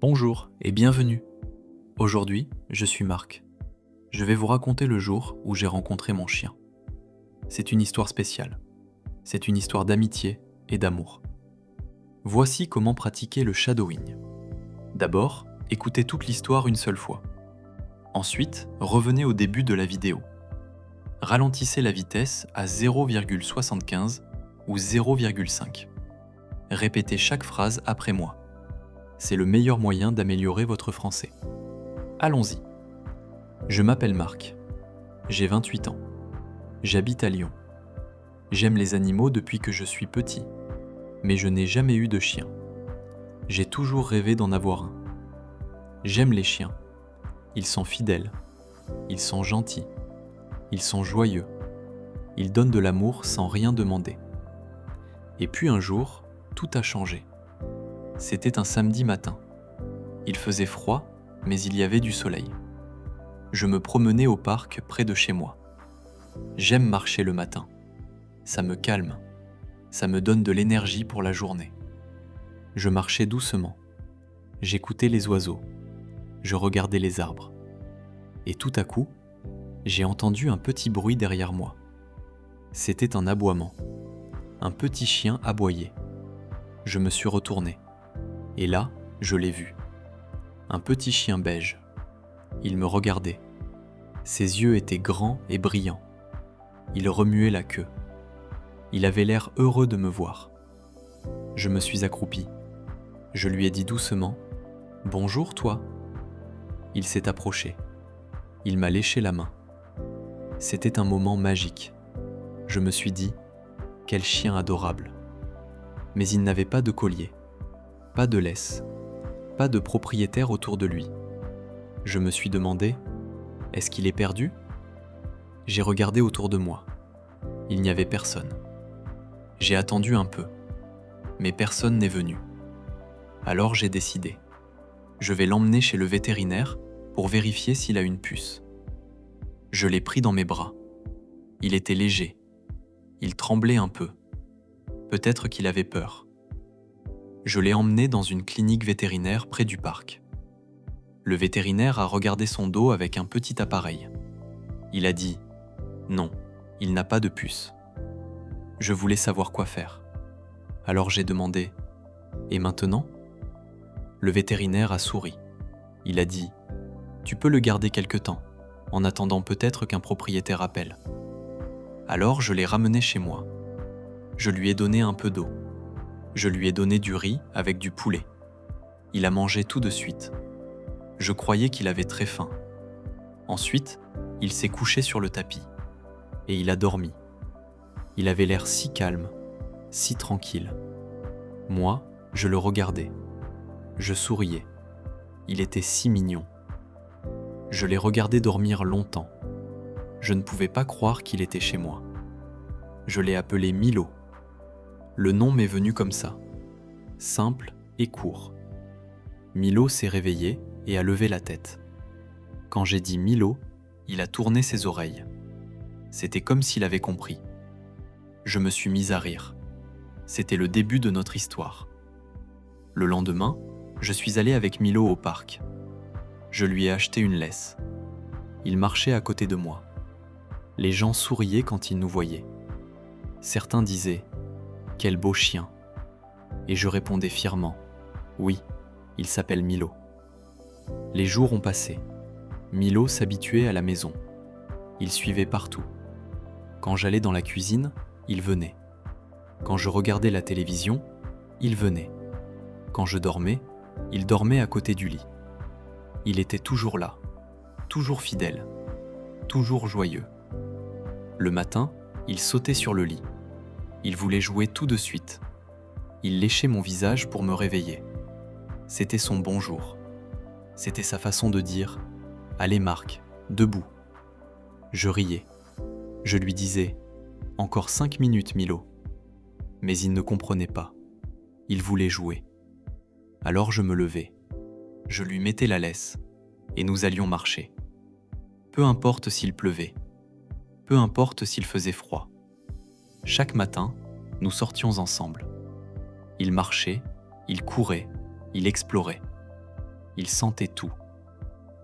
Bonjour et bienvenue. Aujourd'hui, je suis Marc. Je vais vous raconter le jour où j'ai rencontré mon chien. C'est une histoire spéciale. C'est une histoire d'amitié et d'amour. Voici comment pratiquer le shadowing. D'abord, écoutez toute l'histoire une seule fois. Ensuite, revenez au début de la vidéo. Ralentissez la vitesse à 0,75 ou 0,5. Répétez chaque phrase après moi. C'est le meilleur moyen d'améliorer votre français. Allons-y. Je m'appelle Marc. J'ai 28 ans. J'habite à Lyon. J'aime les animaux depuis que je suis petit, mais je n'ai jamais eu de chien. J'ai toujours rêvé d'en avoir un. J'aime les chiens. Ils sont fidèles. Ils sont gentils. Ils sont joyeux. Ils donnent de l'amour sans rien demander. Et puis un jour, tout a changé. C'était un samedi matin. Il faisait froid, mais il y avait du soleil. Je me promenais au parc près de chez moi. J'aime marcher le matin. Ça me calme. Ça me donne de l'énergie pour la journée. Je marchais doucement. J'écoutais les oiseaux. Je regardais les arbres. Et tout à coup, j'ai entendu un petit bruit derrière moi. C'était un aboiement. Un petit chien aboyait. Je me suis retourné. Et là, je l'ai vu. Un petit chien beige. Il me regardait. Ses yeux étaient grands et brillants. Il remuait la queue. Il avait l'air heureux de me voir. Je me suis accroupi. Je lui ai dit doucement « Bonjour toi ». Il s'est approché. Il m'a léché la main. C'était un moment magique. Je me suis dit « Quel chien adorable ». Mais il n'avait pas de collier, pas de laisse, pas de propriétaire autour de lui. Je me suis demandé « Est-ce qu'il est perdu ?» J'ai regardé autour de moi. Il n'y avait personne. J'ai attendu un peu, mais personne n'est venu. Alors j'ai décidé. Je vais l'emmener chez le vétérinaire pour vérifier s'il a une puce. Je l'ai pris dans mes bras. Il était léger. Il tremblait un peu. Peut-être qu'il avait peur. Je l'ai emmené dans une clinique vétérinaire près du parc. Le vétérinaire a regardé son dos avec un petit appareil. Il a dit « Non, il n'a pas de puce ». Je voulais savoir quoi faire. Alors j'ai demandé « Et maintenant ?» Le vétérinaire a souri. Il a dit « Tu peux le garder quelque temps, en attendant peut-être qu'un propriétaire appelle. » Alors je l'ai ramené chez moi. Je lui ai donné un peu d'eau. Je lui ai donné du riz avec du poulet. Il a mangé tout de suite. Je croyais qu'il avait très faim. Ensuite, il s'est couché sur le tapis. Et il a dormi. Il avait l'air si calme, si tranquille. Moi, je le regardais. Je souriais. Il était si mignon. Je l'ai regardé dormir longtemps. Je ne pouvais pas croire qu'il était chez moi. Je l'ai appelé Milo. Le nom m'est venu comme ça, simple et court. Milo s'est réveillé et a levé la tête. Quand j'ai dit Milo, il a tourné ses oreilles. C'était comme s'il avait compris. Je me suis mise à rire. C'était le début de notre histoire. Le lendemain, je suis allé avec Milo au parc. Je lui ai acheté une laisse. Il marchait à côté de moi. Les gens souriaient quand ils nous voyaient. Certains disaient « Quel beau chien !» Et je répondais fièrement « Oui, il s'appelle Milo ». Les jours ont passé. Milo s'habituait à la maison. Il suivait partout. Quand j'allais dans la cuisine, il venait. Quand je regardais la télévision, il venait. Quand je dormais, il dormait à côté du lit. Il était toujours là, toujours fidèle, toujours joyeux. Le matin, il sautait sur le lit. Il voulait jouer tout de suite. Il léchait mon visage pour me réveiller. C'était son bonjour. C'était sa façon de dire « Allez Marc, debout ». Je riais. Je lui disais « Encore 5 minutes, Milo ». Mais il ne comprenait pas. Il voulait jouer. Alors je me levais. Je lui mettais la laisse et nous allions marcher. Peu importe s'il pleuvait. Peu importe s'il faisait froid. Chaque matin, nous sortions ensemble. Il marchait, il courait, il explorait. Il sentait tout,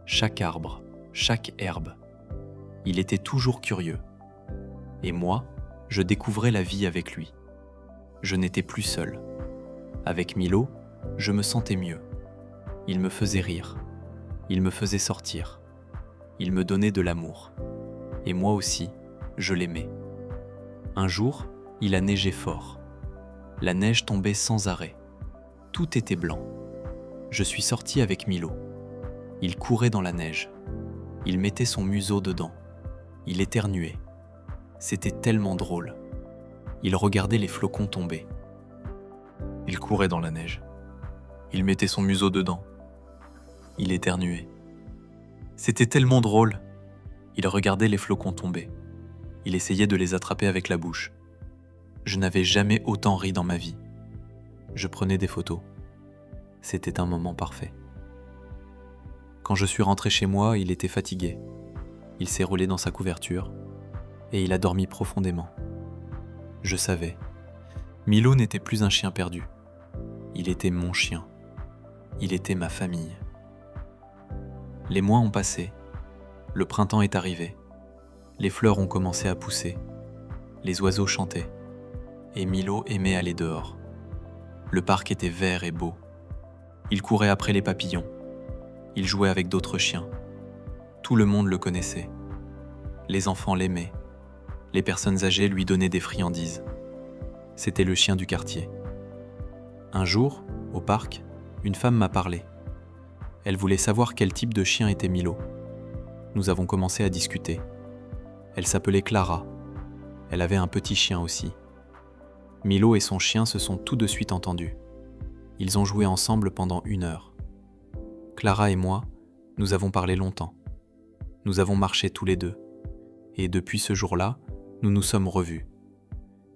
chaque arbre, chaque herbe. Il était toujours curieux. Et moi, je découvrais la vie avec lui. Je n'étais plus seul. Avec Milo, je me sentais mieux. Il me faisait rire. Il me faisait sortir. Il me donnait de l'amour. Et moi aussi, je l'aimais. Un jour, il a neigé fort. La neige tombait sans arrêt. Tout était blanc. Je suis sorti avec Milo. Il courait dans la neige. Il mettait son museau dedans. Il éternuait. C'était tellement drôle. Il regardait les flocons tomber. Il courait dans la neige. Il mettait son museau dedans. Il éternuait. C'était tellement drôle. Il regardait les flocons tomber. Il essayait de les attraper avec la bouche. Je n'avais jamais autant ri dans ma vie. Je prenais des photos. C'était un moment parfait. Quand je suis rentré chez moi, il était fatigué. Il s'est roulé dans sa couverture et il a dormi profondément. Je savais. Milo n'était plus un chien perdu. Il était mon chien. Il était ma famille. Les mois ont passé. Le printemps est arrivé. Les fleurs ont commencé à pousser. Les oiseaux chantaient. Et Milo aimait aller dehors. Le parc était vert et beau. Il courait après les papillons. Il jouait avec d'autres chiens. Tout le monde le connaissait. Les enfants l'aimaient. Les personnes âgées lui donnaient des friandises. C'était le chien du quartier. Un jour, au parc, une femme m'a parlé. Elle voulait savoir quel type de chien était Milo. Nous avons commencé à discuter. Elle s'appelait Clara. Elle avait un petit chien aussi. Milo et son chien se sont tout de suite entendus. Ils ont joué ensemble pendant 1 heure. Clara et moi, nous avons parlé longtemps. Nous avons marché tous les deux. Et depuis ce jour-là, nous nous sommes revus.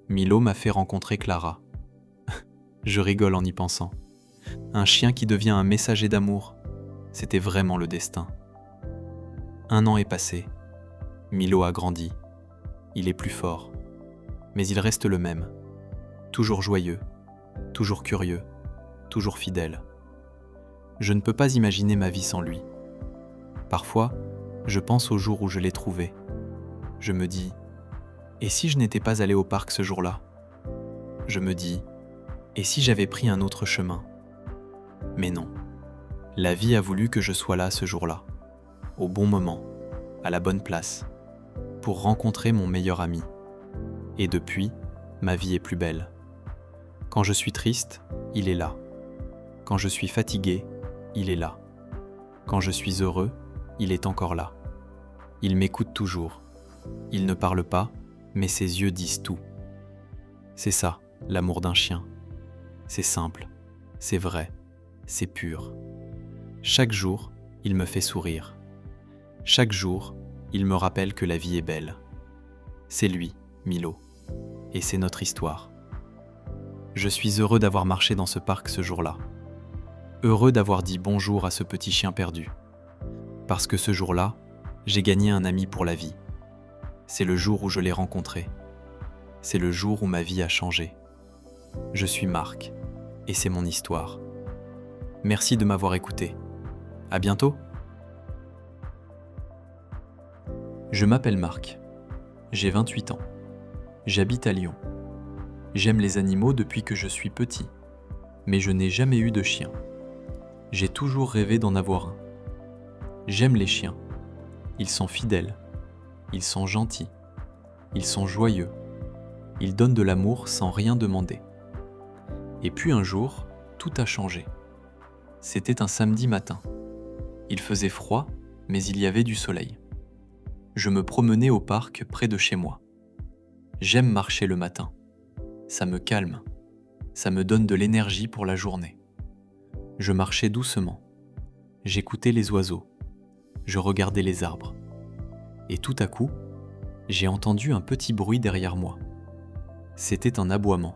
Milo m'a fait rencontrer Clara. Je rigole en y pensant. Un chien qui devient un messager d'amour, c'était vraiment le destin. 1 an est passé. Milo a grandi. Il est plus fort. Mais il reste le même. Toujours joyeux, toujours curieux, toujours fidèle. Je ne peux pas imaginer ma vie sans lui. Parfois, je pense au jour où je l'ai trouvé. Je me dis, et si je n'étais pas allé au parc ce jour-là ? Je me dis, et si j'avais pris un autre chemin ? Mais non. La vie a voulu que je sois là ce jour-là, au bon moment, à la bonne place, pour rencontrer mon meilleur ami. Et depuis, ma vie est plus belle. Quand je suis triste, il est là. Quand je suis fatigué, il est là. Quand je suis heureux, il est encore là. Il m'écoute toujours. Il ne parle pas, mais ses yeux disent tout. C'est ça, l'amour d'un chien. C'est simple, c'est vrai, c'est pur. Chaque jour, il me fait sourire. Chaque jour, il me rappelle que la vie est belle. C'est lui, Milo, et c'est notre histoire. Je suis heureux d'avoir marché dans ce parc ce jour-là. Heureux d'avoir dit bonjour à ce petit chien perdu. Parce que ce jour-là, j'ai gagné un ami pour la vie. C'est le jour où je l'ai rencontré. C'est le jour où ma vie a changé. Je suis Marc, et c'est mon histoire. Merci de m'avoir écouté. À bientôt. Je m'appelle Marc. J'ai 28 ans. J'habite à Lyon. J'aime les animaux depuis que je suis petit, mais je n'ai jamais eu de chien. J'ai toujours rêvé d'en avoir un. J'aime les chiens. Ils sont fidèles. Ils sont gentils. Ils sont joyeux. Ils donnent de l'amour sans rien demander. Et puis un jour, tout a changé. C'était un samedi matin. Il faisait froid, mais il y avait du soleil. Je me promenais au parc près de chez moi. J'aime marcher le matin. Ça me calme. Ça me donne de l'énergie pour la journée. Je marchais doucement. J'écoutais les oiseaux. Je regardais les arbres. Et tout à coup, j'ai entendu un petit bruit derrière moi. C'était un aboiement.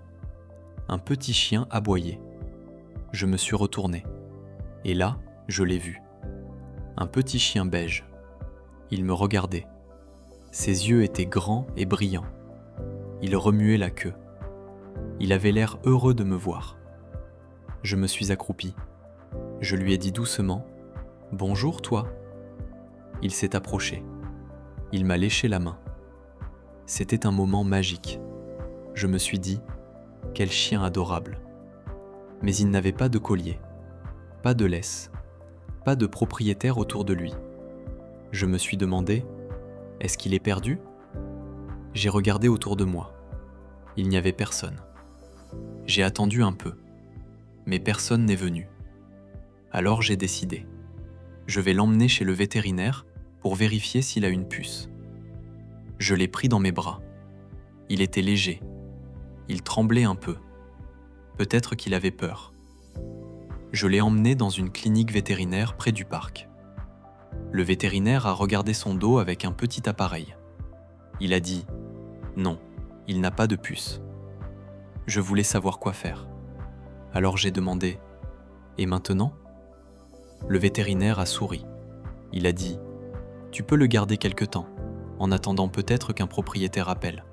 Un petit chien aboyait. Je me suis retourné. Et là, je l'ai vu. Un petit chien beige. Il me regardait. Ses yeux étaient grands et brillants. Il remuait la queue. Il avait l'air heureux de me voir. Je me suis accroupi. Je lui ai dit doucement Bonjour toi. Il s'est approché. Il m'a léché la main. C'était un moment magique. Je me suis dit, quel chien adorable. Mais il n'avait pas de collier, pas de laisse, pas de propriétaire autour de lui. Je me suis demandé, est-ce qu'il est perdu ? J'ai regardé autour de moi. Il n'y avait personne. J'ai attendu un peu, mais personne n'est venu. Alors j'ai décidé. Je vais l'emmener chez le vétérinaire pour vérifier s'il a une puce. Je l'ai pris dans mes bras. Il était léger. Il tremblait un peu. Peut-être qu'il avait peur. Je l'ai emmené dans une clinique vétérinaire près du parc. Le vétérinaire a regardé son dos avec un petit appareil. Il a dit « Non, il n'a pas de puce ». Je voulais savoir quoi faire. Alors j'ai demandé « Et maintenant ?» Le vétérinaire a souri. Il a dit « Tu peux le garder quelque temps, en attendant peut-être qu'un propriétaire appelle. »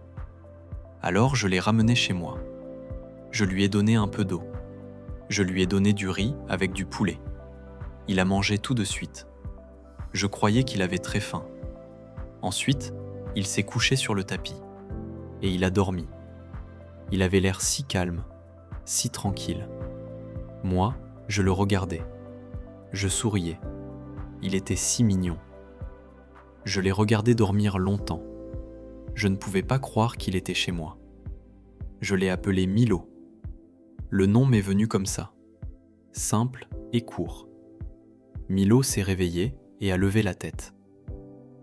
Alors je l'ai ramené chez moi. Je lui ai donné un peu d'eau. Je lui ai donné du riz avec du poulet. Il a mangé tout de suite. Je croyais qu'il avait très faim. Ensuite, il s'est couché sur le tapis. Et il a dormi. Il avait l'air si calme, si tranquille. Moi, je le regardais. Je souriais. Il était si mignon. Je l'ai regardé dormir longtemps. Je ne pouvais pas croire qu'il était chez moi. Je l'ai appelé Milo. Le nom m'est venu comme ça, simple et court. Milo s'est réveillé et a levé la tête.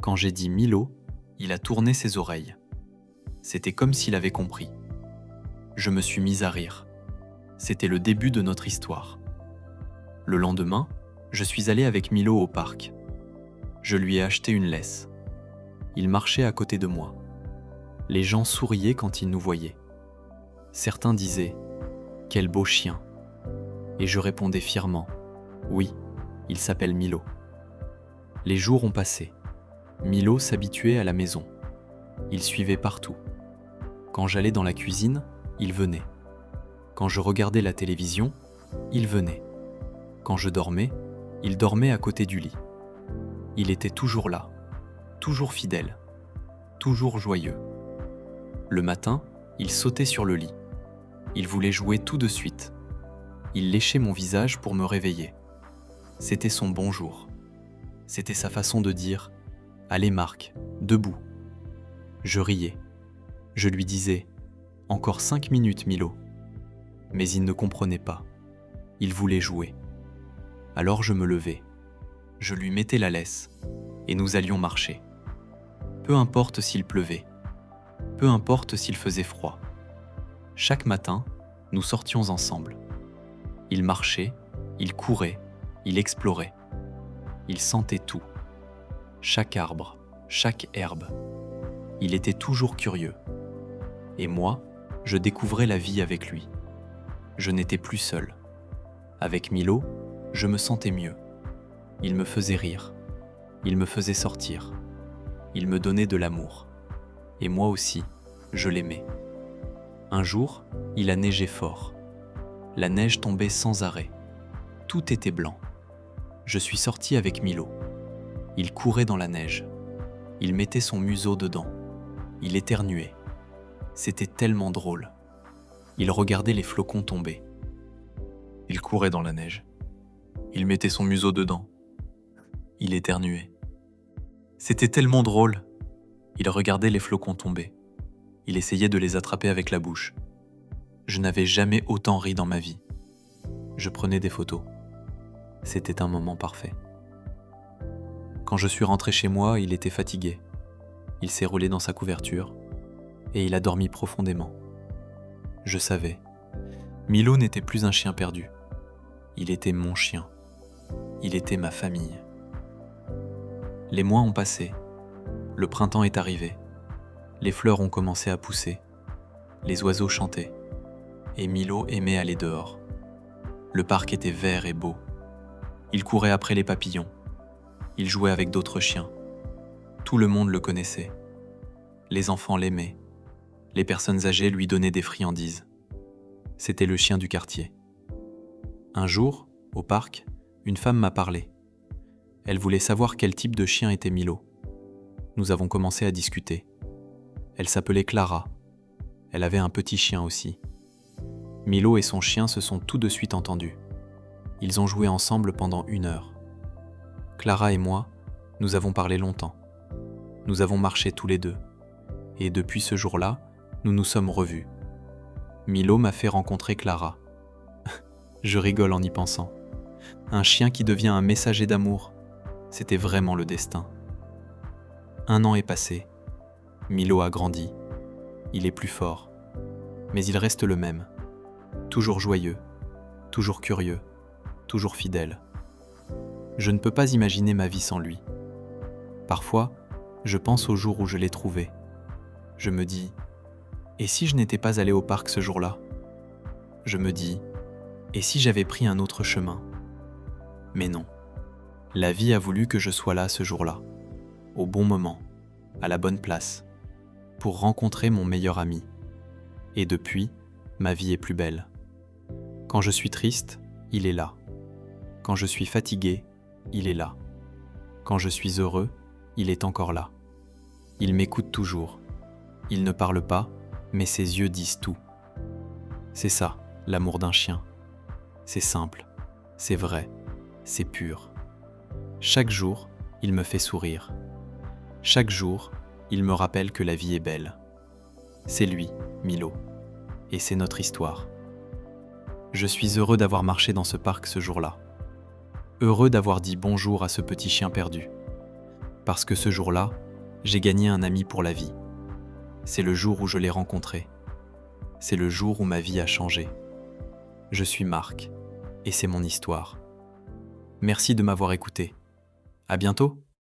Quand j'ai dit Milo, il a tourné ses oreilles. C'était comme s'il avait compris. Je me suis mise à rire. C'était le début de notre histoire. Le lendemain, je suis allé avec Milo au parc. Je lui ai acheté une laisse. Il marchait à côté de moi. Les gens souriaient quand ils nous voyaient. Certains disaient « Quel beau chien !» Et je répondais fièrement « Oui, il s'appelle Milo ». Les jours ont passé. Milo s'habituait à la maison. Il suivait partout. Quand j'allais dans la cuisine, il venait. Quand je regardais la télévision, il venait. Quand je dormais, il dormait à côté du lit. Il était toujours là, toujours fidèle, toujours joyeux. Le matin, il sautait sur le lit. Il voulait jouer tout de suite. Il léchait mon visage pour me réveiller. C'était son bonjour. C'était sa façon de dire « Allez Marc, debout ». Je riais. Je lui disais « Encore 5 minutes, Milo ». Mais il ne comprenait pas. Il voulait jouer. Alors je me levais. Je lui mettais la laisse et nous allions marcher. Peu importe s'il pleuvait. Peu importe s'il faisait froid. Chaque matin, nous sortions ensemble. Il marchait, il courait, il explorait. Il sentait tout. Chaque arbre, chaque herbe. Il était toujours curieux. Et moi, je découvrais la vie avec lui. Je n'étais plus seul. Avec Milo, je me sentais mieux. Il me faisait rire. Il me faisait sortir. Il me donnait de l'amour. Et moi aussi, je l'aimais. Un jour, il a neigé fort. La neige tombait sans arrêt. Tout était blanc. Je suis sorti avec Milo. Il courait dans la neige. Il mettait son museau dedans. Il éternuait. C'était tellement drôle. Il regardait les flocons tomber. Il courait dans la neige. Il mettait son museau dedans. Il éternuait. C'était tellement drôle. Il regardait les flocons tomber. Il essayait de les attraper avec la bouche. Je n'avais jamais autant ri dans ma vie. Je prenais des photos. C'était un moment parfait. Quand je suis rentré chez moi, il était fatigué. Il s'est roulé dans sa couverture et il a dormi profondément. Je savais. Milo n'était plus un chien perdu. Il était mon chien. Il était ma famille. Les mois ont passé. Le printemps est arrivé. Les fleurs ont commencé à pousser. Les oiseaux chantaient. Et Milo aimait aller dehors. Le parc était vert et beau. Il courait après les papillons. Il jouait avec d'autres chiens. Tout le monde le connaissait. Les enfants l'aimaient. Les personnes âgées lui donnaient des friandises. C'était le chien du quartier. Un jour, au parc, une femme m'a parlé. Elle voulait savoir quel type de chien était Milo. Nous avons commencé à discuter. Elle s'appelait Clara. Elle avait un petit chien aussi. Milo et son chien se sont tout de suite entendus. Ils ont joué ensemble pendant 1 heure. Clara et moi, nous avons parlé longtemps. Nous avons marché tous les deux. Et depuis ce jour-là, nous nous sommes revus. Milo m'a fait rencontrer Clara. Je rigole en y pensant. Un chien qui devient un messager d'amour. C'était vraiment le destin. 1 an est passé. Milo a grandi. Il est plus fort. Mais il reste le même. Toujours joyeux, toujours curieux, toujours fidèle. Je ne peux pas imaginer ma vie sans lui. Parfois, je pense au jour où je l'ai trouvé. Je me dis, et si je n'étais pas allé au parc ce jour-là ? Je me dis, et si j'avais pris un autre chemin ? Mais non. La vie a voulu que je sois là ce jour-là, au bon moment, à la bonne place, pour rencontrer mon meilleur ami. Et depuis, ma vie est plus belle. Quand je suis triste, il est là. Quand je suis fatigué, il est là. Quand je suis heureux, il est encore là. Il m'écoute toujours. Il ne parle pas, mais ses yeux disent tout. C'est ça, l'amour d'un chien. C'est simple, c'est vrai, c'est pur. Chaque jour, il me fait sourire. Chaque jour, il me rappelle que la vie est belle. C'est lui, Milo. Et c'est notre histoire. Je suis heureux d'avoir marché dans ce parc ce jour-là. Heureux d'avoir dit bonjour à ce petit chien perdu. Parce que ce jour-là, j'ai gagné un ami pour la vie. C'est le jour où je l'ai rencontré. C'est le jour où ma vie a changé. Je suis Marc, et c'est mon histoire. Merci de m'avoir écouté. À bientôt!